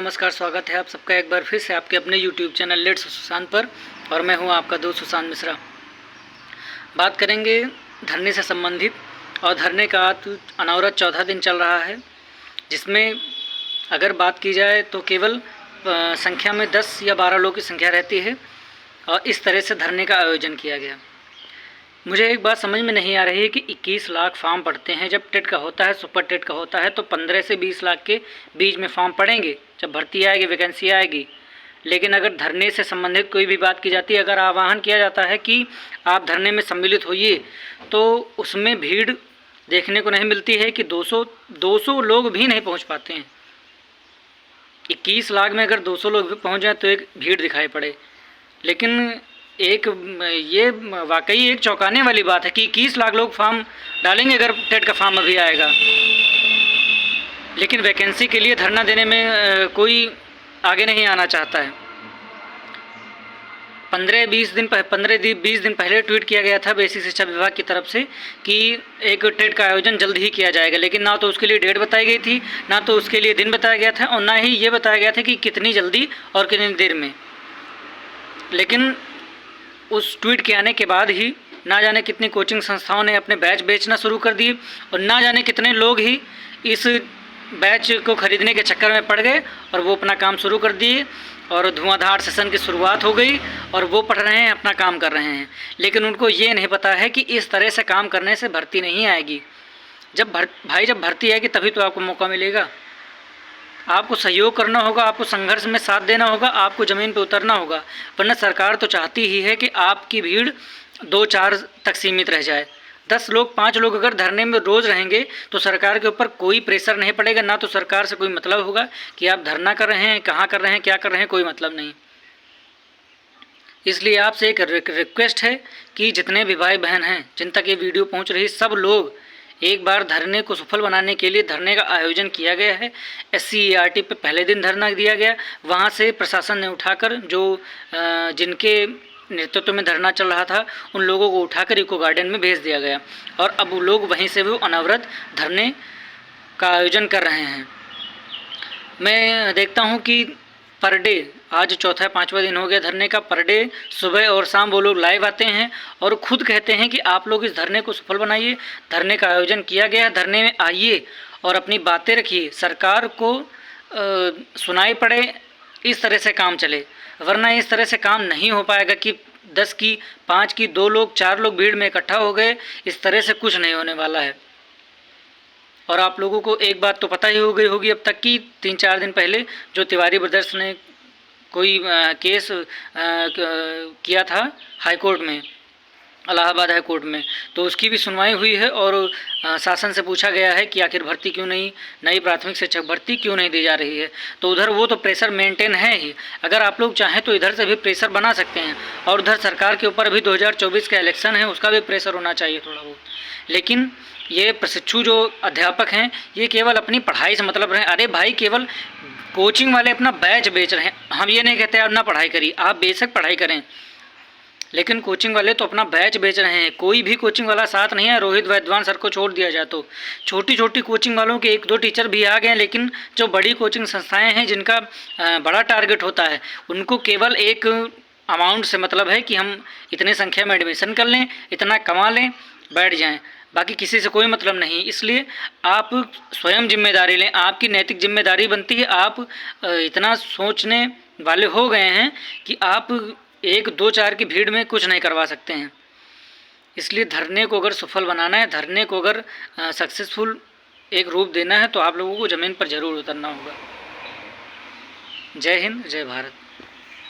नमस्कार, स्वागत है आप सबका एक बार फिर से आपके अपने YouTube चैनल लेट्स सुशांत पर। और मैं हूं आपका दोस्त सुशांत मिश्रा। बात करेंगे धरने से संबंधित। और धरने का आज अनवरत 14 दिन चल रहा है, जिसमें अगर बात की जाए तो केवल संख्या में 10 या 12 लोगों की संख्या रहती है और इस तरह से धरने का आयोजन किया गया। मुझे एक बात समझ में नहीं आ रही है कि 21 लाख फॉर्म पड़ते हैं। जब टेट का होता है, सुपर टेट का होता है, तो 15 से 20 लाख के बीच में फॉर्म पड़ेंगे जब भर्ती आएगी, वैकेंसी आएगी। लेकिन अगर धरने से संबंधित कोई भी बात की जाती है, अगर आह्वान किया जाता है कि आप धरने में सम्मिलित होइए, तो उसमें भीड़ देखने को नहीं मिलती है कि 200 लोग भी नहीं पहुँच पाते हैं। 21 लाख में अगर 200 लोग भी पहुँच जाए तो एक भीड़ दिखाई पड़े। लेकिन ये वाकई एक चौंकाने वाली बात है कि 21 लाख लोग फॉर्म डालेंगे अगर टेट का फॉर्म अभी आएगा, लेकिन वैकेंसी के लिए धरना देने में कोई आगे नहीं आना चाहता है। 15-20 दिन पहले ट्वीट किया गया था बेसिक शिक्षा विभाग की तरफ से कि एक टेट का आयोजन जल्द ही किया जाएगा, लेकिन ना तो उसके लिए डेट बताई गई थी, ना तो उसके लिए दिन बताया गया था, और ना ही ये बताया गया था कि कितनी जल्दी और कितनी देर में। लेकिन उस ट्वीट के आने के बाद ही ना जाने कितनी कोचिंग संस्थाओं ने अपने बैच बेचना शुरू कर दिए और ना जाने कितने लोग ही इस बैच को खरीदने के चक्कर में पड़ गए और वो अपना काम शुरू कर दिए और धुआंधार सेशन की शुरुआत हो गई और वो पढ़ रहे हैं, अपना काम कर रहे हैं। लेकिन उनको ये नहीं पता है कि इस तरह से काम करने से भर्ती नहीं आएगी। जब भर्ती आएगी तभी तो आपको मौका मिलेगा। आपको सहयोग करना होगा, आपको संघर्ष में साथ देना होगा, आपको ज़मीन पर उतरना होगा। वरना सरकार तो चाहती ही है कि आपकी भीड़ 2-4 तक सीमित रह जाए। 10 लोग 5 लोग अगर धरने में रोज़ रहेंगे तो सरकार के ऊपर कोई प्रेशर नहीं पड़ेगा, ना तो सरकार से कोई मतलब होगा कि आप धरना कर रहे हैं, कहाँ कर रहे हैं, क्या कर रहे हैं, कोई मतलब नहीं। इसलिए आपसे एक रिक्वेस्ट है कि जितने भी भाई बहन हैं, जिन तक ये वीडियो पहुँच रही, सब लोग एक बार धरने को सफल बनाने के लिए धरने का आयोजन किया गया है। SCERT पे पहले दिन धरना दिया गया, वहाँ से प्रशासन ने उठाकर जिनके नेतृत्व में धरना चल रहा था उन लोगों को उठाकर इको गार्डन में भेज दिया गया और अब वो लोग वहीं से वो अनवरत धरने का आयोजन कर रहे हैं। मैं देखता हूँ कि पर डे, आज 4-5वां दिन हो गया धरने का, पर डे सुबह और शाम वो लोग लाइव आते हैं और ख़ुद कहते हैं कि आप लोग इस धरने को सफल बनाइए। धरने का आयोजन किया गया है, धरने में आइए और अपनी बातें रखिए, सरकार को सुनाई पड़े, इस तरह से काम चले। वरना इस तरह से काम नहीं हो पाएगा कि 10 की 5 की 2 लोग 4 लोग भीड़ में इकट्ठा हो गए, इस तरह से कुछ नहीं होने वाला है। और आप लोगों को एक बात तो पता ही हो गई होगी अब तक कि 3-4 दिन पहले जो तिवारी ब्रदर्स ने कोई केस किया था हाई कोर्ट में, इलाहाबाद हाई कोर्ट में, तो उसकी भी सुनवाई हुई है और शासन से पूछा गया है कि आखिर भर्ती क्यों नहीं, नई प्राथमिक शिक्षक भर्ती क्यों नहीं दी जा रही है। तो उधर वो तो प्रेशर मेंटेन है ही। अगर आप लोग चाहें तो इधर से भी प्रेशर बना सकते हैं और उधर सरकार के ऊपर अभी 2024 का इलेक्शन है, उसका भी प्रेशर होना चाहिए थोड़ा बहुत। लेकिन ये प्रशिक्षु जो अध्यापक हैं ये केवल अपनी पढ़ाई से मतलब रहे। अरे भाई, केवल कोचिंग वाले अपना बैच बेच रहे हैं। हम ये नहीं कहते आप ना पढ़ाई करिए, आप बेशक पढ़ाई करें, लेकिन कोचिंग वाले तो अपना बैच बेच रहे हैं। कोई भी कोचिंग वाला साथ नहीं है। रोहित वैद्वान सर को छोड़ दिया जाए तो छोटी छोटी कोचिंग वालों के 1-2 टीचर भी आ गए, लेकिन जो बड़ी कोचिंग संस्थाएं हैं जिनका बड़ा टारगेट होता है, उनको केवल एक अमाउंट से मतलब है कि हम इतने संख्या में एडमिशन कर लें, इतना कमा लें, बैठ जाएं, बाकी किसी से कोई मतलब नहीं। इसलिए आप स्वयं जिम्मेदारी लें, आपकी नैतिक जिम्मेदारी बनती है। आप इतना सोचने वाले हो गए हैं कि आप 1-2-4 की भीड़ में कुछ नहीं करवा सकते हैं। इसलिए धरने को अगर सफल बनाना है, धरने को अगर सक्सेसफुल एक रूप देना है, तो आप लोगों को ज़मीन पर ज़रूर उतरना होगा। जय हिंद, जय भारत।